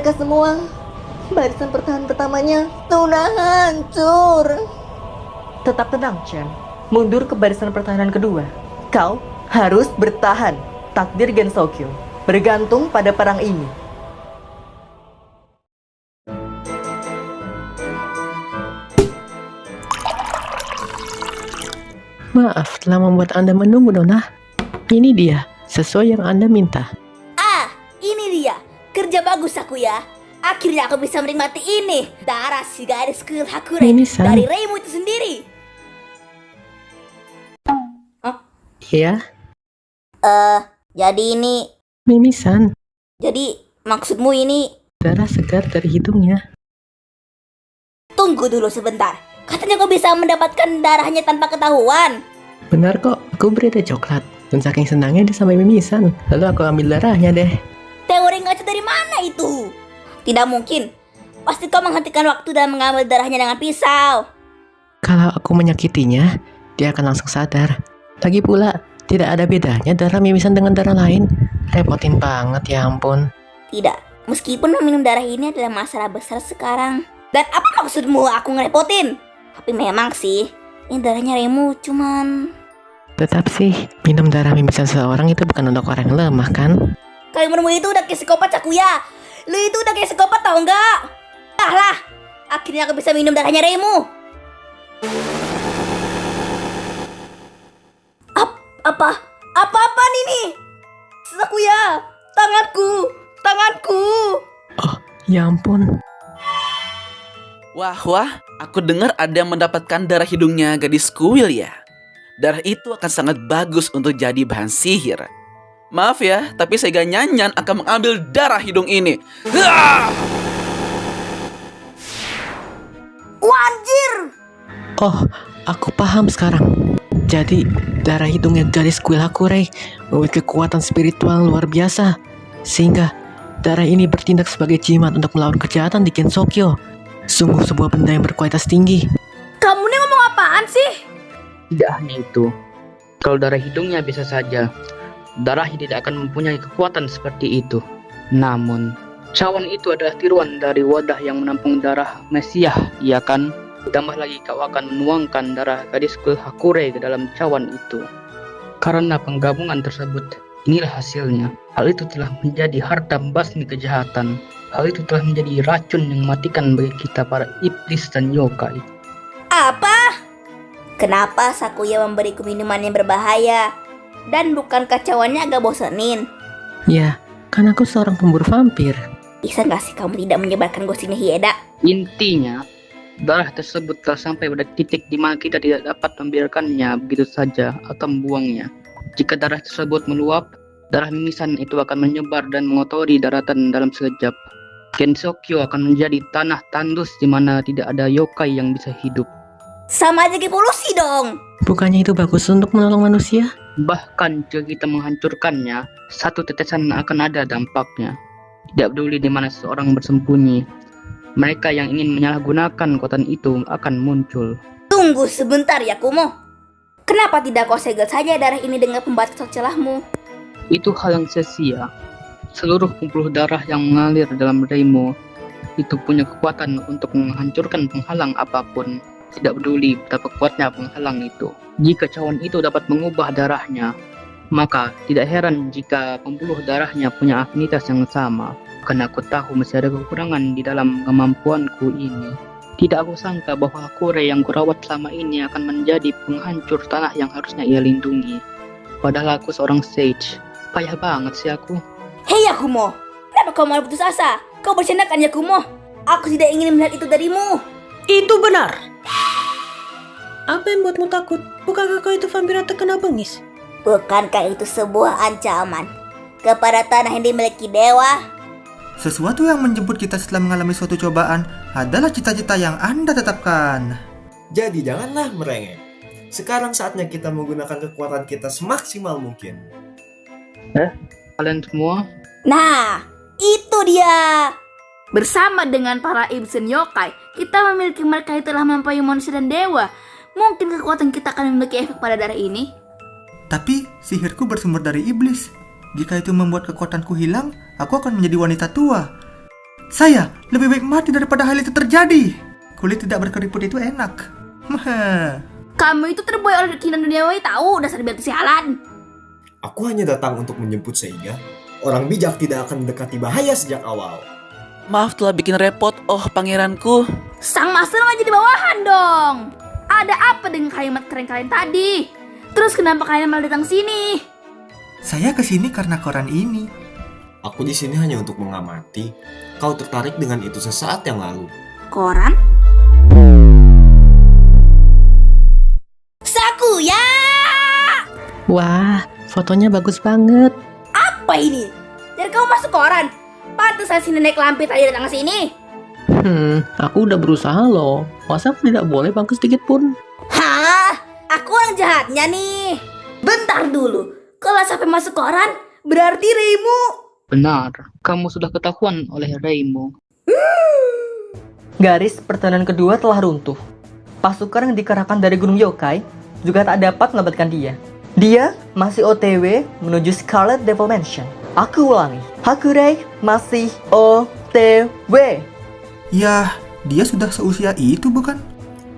mereka semua. Barisan pertahanan pertamanya sudah hancur. Tetap tenang, Chen. Mundur ke barisan pertahanan kedua. Kau harus bertahan. Takdir Gensokyo bergantung pada perang ini. Maaf telah membuat Anda menunggu, Nona. Ini dia, sesuai yang Anda minta. Ini dia. Kerja bagus aku ya. Akhirnya aku bisa menikmati ini. Darah si gadis kuil Hakure Mimi-san. dari Reimu itu sendiri. Iya, Jadi ini... Mimi-san, Jadi maksudmu ini... darah segar dari hidungnya. Tunggu dulu sebentar. Katanya kau bisa mendapatkan darahnya tanpa ketahuan. Benar kok, aku beri dia coklat. Dan saking senangnya dia sampai mimisan. Lalu aku ambil darahnya deh. Teori ngaco dari mana itu? Tidak mungkin. Pasti kau menghentikan waktu dan mengambil darahnya dengan pisau. Kalau aku menyakitinya, dia akan langsung sadar. Lagi pula, tidak ada bedanya darah mimisan dengan darah lain. Repotin banget, ya ampun. Tidak. Meskipun meminum darah ini adalah masalah besar sekarang. Dan apa maksudmu aku ngerepotin? Tapi memang sih, ini darahnya Remu cuman... Tetap sih, minum darah mimisan seseorang itu bukan untuk orang yang lemah kan? Kalimatmu itu udah kayak psikopat, Sakuya. Lu itu udah kayak psikopat tau nggak? Lah, akhirnya aku bisa minum darahnya Remu. Apa-apaan ini? Sakuya, tanganku. Oh, ya ampun. Wah, aku dengar ada yang mendapatkan darah hidungnya gadis kuil ya. Darah itu akan sangat bagus untuk jadi bahan sihir. Maaf ya, tapi Sega Nyanyan akan mengambil darah hidung ini. Wanjir! Oh, aku paham sekarang. Jadi, darah hidungnya gadis kuil Hakure memiliki kekuatan spiritual luar biasa. Sehingga, darah ini bertindak sebagai jimat untuk melawan kejahatan di Gensokyo. Sungguh sebuah benda yang berkualitas tinggi. Kamu nih ngomong apaan sih? Tidak hanya itu, kalau darah hidungnya bisa saja, darahnya tidak akan mempunyai kekuatan seperti itu. Namun, cawan itu adalah tiruan dari wadah yang menampung darah Mesiah, iya kan? Ditambah lagi kau akan menuangkan darah gadis kuil Hakure ke dalam cawan itu. Karena penggabungan tersebut, inilah hasilnya. Hal itu telah menjadi harta basmi kejahatan. Hal itu telah menjadi racun yang mematikan bagi kita para iblis dan yokai. Apa? Kenapa Sakuya memberiku minuman yang berbahaya? Dan bukan kacauannya agak bosenin? Ya, kan aku seorang pemburu vampir. Bisa gak sih kamu tidak menyebarkan gosipnya Hieda? Intinya, darah tersebut telah sampai pada titik di mana kita tidak dapat membiarkannya begitu saja atau membuangnya. Jika darah tersebut meluap, darah mimisan itu akan menyebar dan mengotori daratan dalam sekejap. Gensokyo akan menjadi tanah tandus di mana tidak ada yokai yang bisa hidup. Sama aja kayak polusi dong. Bukannya itu bagus untuk menolong manusia? Bahkan jika kita menghancurkannya, satu tetesan akan ada dampaknya. Tidak peduli di mana seseorang bersembunyi, mereka yang ingin menyalahgunakan kekuatan itu akan muncul. Tunggu sebentar ya Kumo. Kenapa tidak kau segel saja darah ini dengan pembatas celahmu? Itu hal yang sia-sia. Seluruh pembuluh darah yang mengalir dalam Reimu itu punya kekuatan untuk menghancurkan penghalang apapun. Tidak peduli betapa kuatnya penghalang itu. Jika cawan itu dapat mengubah darahnya, maka tidak heran jika pembuluh darahnya punya afinitas yang sama. Karena aku tahu masih ada kekurangan di dalam kemampuanku ini. Tidak aku sangka bahwa Hakure yang kurawat selama ini akan menjadi penghancur tanah yang harusnya ia lindungi. Padahal aku seorang sage. Payah banget sih aku. Hei Yakumo, kenapa kau malah putus asa? Kau bercanda kan Yakumo? Aku tidak ingin melihat itu darimu. Itu benar. Apa yang buatmu takut? Bukankah kau itu vampir terkena bengis? Bukankah itu sebuah ancaman kepada tanah yang dimiliki dewa? Sesuatu yang menjemput kita setelah mengalami suatu cobaan adalah cita-cita yang Anda tetapkan. Jadi janganlah merengek. Sekarang saatnya kita menggunakan kekuatan kita semaksimal mungkin. Kalian semua, Nah, itu dia. Bersama dengan para ibsen yokai, kita memiliki mereka yang telah melampaui manusia dan dewa. Mungkin kekuatan kita akan memiliki efek pada darah ini. Tapi sihirku bersumber dari iblis. Jika itu membuat kekuatanku hilang, aku akan menjadi wanita tua. Saya lebih baik mati daripada hal itu terjadi. Kulit tidak berkeriput itu enak. Kamu itu terbuai oleh keinginan duniawi tahu, dasar biar kesialan. Aku hanya datang untuk menjemput sehingga orang bijak tidak akan mendekati bahaya sejak awal. Maaf telah bikin repot, oh pangeranku. Sang master malah jadi bawahan dong. Ada apa dengan kalimat keren kalian tadi? Terus kenapa kalian malah datang sini? Saya kesini karena koran ini. Aku di sini hanya untuk mengamati. Kau tertarik dengan itu sesaat yang lalu. Koran? Sakuya! Wah, fotonya bagus banget. Apa ini? Jadi kamu masuk koran? Pantesan si nenek lampir tadi datang ke sini. Aku udah berusaha loh. Masa aku tidak boleh bangkit sedikit pun? Hah? Aku orang jahatnya nih. Bentar dulu. Kalau sampai masuk koran, berarti Reimu. Benar, kamu sudah ketahuan oleh Reimu. Garis pertahanan kedua telah runtuh. Pasukan yang dikerahkan dari Gunung Yokai juga tak dapat melamatkan dia. Dia masih OTW menuju Scarlet Devil Mansion. Aku ulangi, Hakurei masih OTW. Ya, dia sudah seusia itu bukan?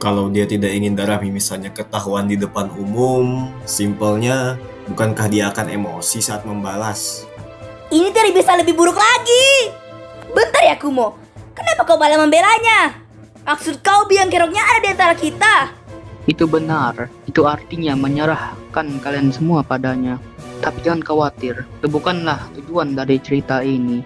Kalau dia tidak ingin darah mimisannya ketahuan di depan umum, simpelnya, bukankah dia akan emosi saat membalas? Ini tidak bisa lebih buruk lagi. Bentar ya Kumo, kenapa kau malah membelanya? Maksud kau biang keroknya ada di antara kita? Itu benar, itu artinya menyerahkan kalian semua padanya. Tapi jangan khawatir, itu bukanlah tujuan dari cerita ini.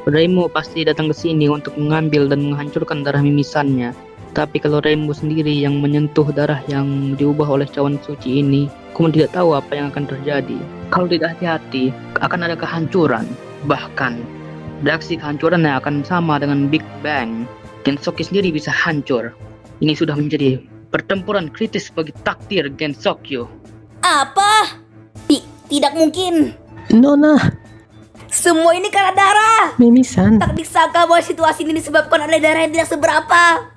Reimu pasti datang ke sini untuk mengambil dan menghancurkan darah mimisannya. Tapi kalau Reimu sendiri yang menyentuh darah yang diubah oleh cawan suci ini, kamu tidak tahu apa yang akan terjadi. Kalau tidak hati-hati, akan ada kehancuran. Bahkan, reaksi kehancurannya akan sama dengan Big Bang. Gensokyo sendiri bisa hancur. Ini sudah menjadi pertempuran kritis bagi takdir Gensokyo. Apa? Tidak mungkin. Nona, Semua ini karena darah. mimisan. Tak disangka bahwa situasi ini disebabkan oleh darah yang tidak seberapa.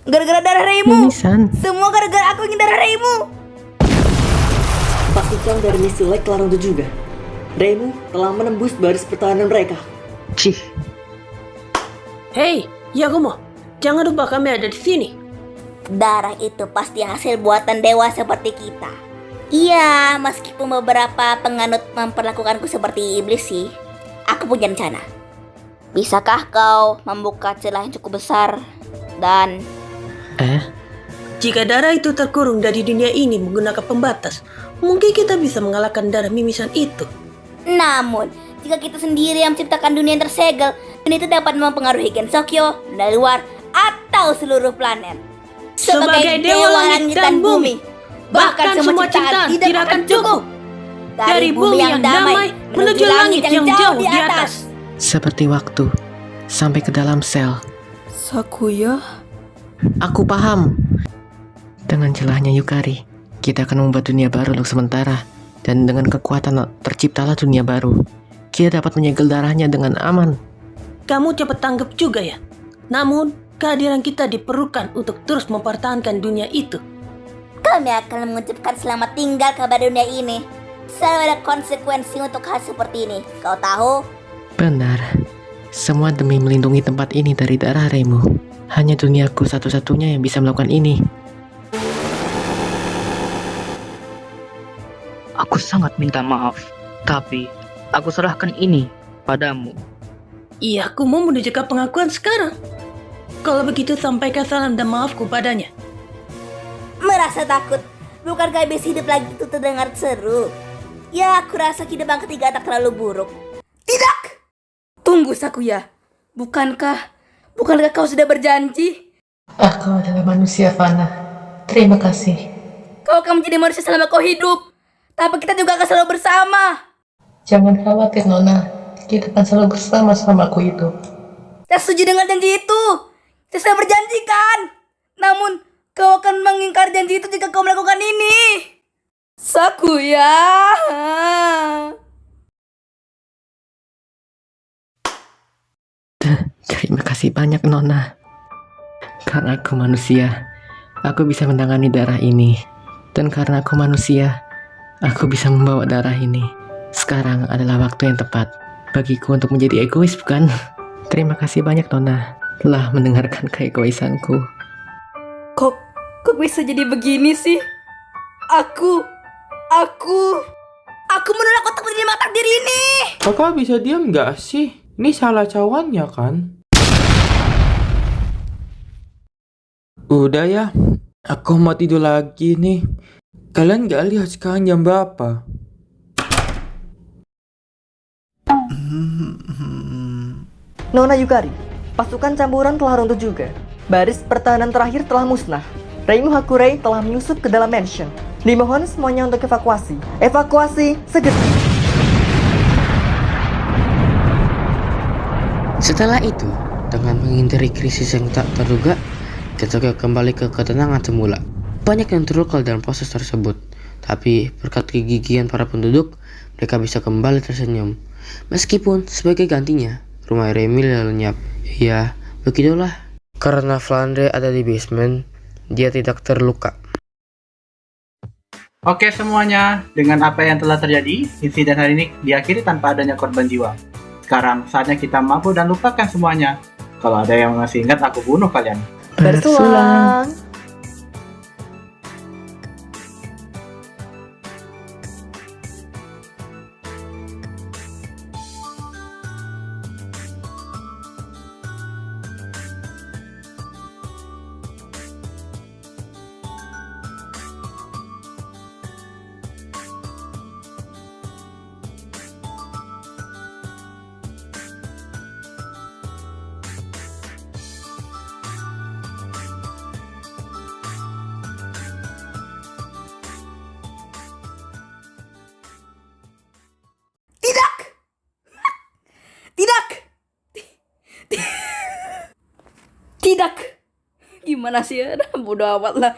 Gara-gara darah Reimu. Mimisan. Semua gara-gara aku ingin darah Reimu. Pasukan dari misi Lake telah runtuh juga. Reimu telah menembus baris pertahanan mereka. Cih, Hei, Yakumo, jangan lupa kami ada di sini. Darah itu pasti hasil buatan dewa seperti kita. Iya, meskipun beberapa penganut memperlakukanku seperti iblis sih, aku punya rencana. Bisakah kau membuka celah yang cukup besar dan Jika darah itu terkurung dari dunia ini menggunakan pembatas, mungkin kita bisa mengalahkan darah mimisan itu. namun jika kita sendiri yang menciptakan dunia yang tersegel, dan itu dapat mempengaruhi Gensokyo dari luar atau seluruh planet. Sebagai dewa langit dan bumi, bahkan semua ciptaan tidak akan cukup. Dari bumi yang damai menuju langit yang jauh di atas. Seperti waktu, sampai ke dalam sel. Sakuya? Aku paham. Dengan celahnya Yukari, kita akan membuat dunia baru untuk sementara. Dan dengan kekuatan terciptalah dunia baru. Kita dapat menyegel darahnya dengan aman. Kamu cepat tanggap juga ya. Namun, kehadiran kita diperlukan untuk terus mempertahankan dunia itu. Kami akan mengucapkan selamat tinggal kepada dunia ini. Selalu ada konsekuensi untuk hal seperti ini. Kau tahu? Benar. Semua demi melindungi tempat ini dari darah Reimu. Hanya duniaku satu-satunya yang bisa melakukan ini. aku sangat minta maaf. Tapi, aku serahkan ini padamu. Iya, aku mau menuju ke pengakuan sekarang. Kalau begitu, sampaikan salam dan maafku padanya. Merasa takut? Bukankah habis hidup lagi itu terdengar seru? Ya, aku rasa kehidupan ketiga tak terlalu buruk. Tidak! Tunggu, Sakuya. Bukankah kau sudah berjanji? Aku adalah manusia fana. Terima kasih. Kau akan menjadi manusia selama kau hidup. Tapi kita juga akan selalu bersama. Jangan khawatir, Nona. Kita akan selalu bersama selama aku hidup. Saya setuju dengan janji itu. Saya sudah berjanji kan? Namun, kau akan mengingkar janji itu jika kau melakukan ini. Sakuya. Terima kasih banyak, Nona. Karena aku manusia, aku bisa menangani darah ini. Dan karena aku manusia, aku bisa membawa darah ini. Sekarang adalah waktu yang tepat bagiku untuk menjadi egois, bukan? Terima kasih banyak Nona telah mendengarkan keegoisanku. Kok bisa jadi begini sih? Aku menolak untuk menerima takdir ini. Kakak bisa diam nggak sih? Ini salah cawannya kan? Udah ya, aku mau tidur lagi nih. Kalian nggak lihat sekarang jam berapa? Nona Yukari, pasukan campuran telah runtuh juga. Baris pertahanan terakhir telah musnah. Reimu Hakurei telah menyusup ke dalam mansion. Dimohon semuanya untuk evakuasi. Evakuasi segera. Setelah itu, dengan menghindari krisis yang tak terduga, kita kembali ke ketenangan semula. Banyak yang terluka dalam proses tersebut, tapi berkat kegigihan para penduduk, mereka bisa kembali tersenyum. Meskipun sebagai gantinya, rumah Remy lenyap. Ya, begitulah. Karena Flandre ada di basement, dia tidak terluka. Oke semuanya, dengan apa yang telah terjadi, insiden hari ini diakhiri tanpa adanya korban jiwa. Sekarang saatnya kita mabuk dan lupakan semuanya. Kalau ada yang masih ingat, aku bunuh kalian. Bersulang. Tidak. Gimana sih ya? Bodoh amat lah.